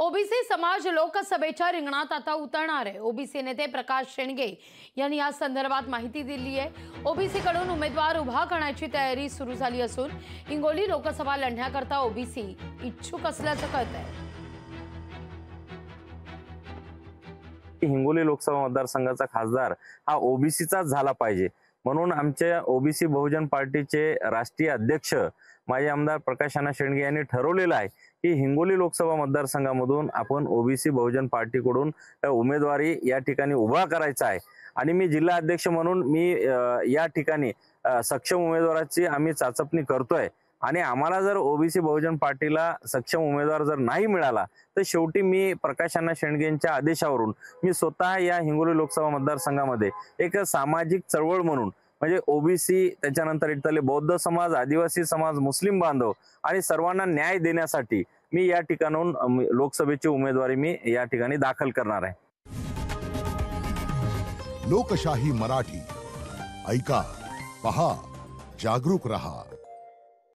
OBC समाज लोकसभेच्या रिंगणात आता उतरणार आहे। ओबीसी नेते प्रकाश शेंडगे यांनी या संदर्भात माहिती दिली आहे। ओबीसी कडून उमेदवार उभा करण्याची तयारी सुरू झाली असून हिंगोली लोकसभा लढण्याकरता ओबीसी इच्छुक असल्याचं कळतंय। हिंगोली लोकसभा मतदारसंघाचा खासदार हा ओबीसीचाच झाला पाहिजे म्हणून आमच्या ओबीसी बहुजन पार्टीचे राष्ट्रीय अध्यक्ष माजी आमदार प्रकाश शेंडगे यांनी ठरवलेलं आहे की हिंगोली लोकसभा मतदारसंघामधून आपण ओबीसी बहुजन पार्टीकडून उमेदवारी या ठिकाणी उभा करायचा आहे। आणि मी जिल्हा अध्यक्ष म्हणून मी या ठिकाणी सक्षम उमेदवाराची आम्ही चाचपणी करतोय आणि आम्हाला जर ओबीसी बहुजन पार्टीला सक्षम उमेदवार जर नाही मिळाला तर शेवटी मी प्रकाश शेंडगेंच्या आदेशावरून मी स्वतः या हिंगोली लोकसभा मतदारसंघामध्ये एक सामाजिक चळवळ म्हणून म्हणजे ओबीसी त्याच्यानंतर इथले बौद्ध समाज, आदिवासी समाज, मुस्लिम बांधव आणि सर्वांना न्याय देण्यासाठी मी या ठिकाणून लोकसभेची उमेदवारी मी या ठिकाणी दाखल करणार आहे। लोकशाही मराठी ऐका, पहा, जागरूक रहा।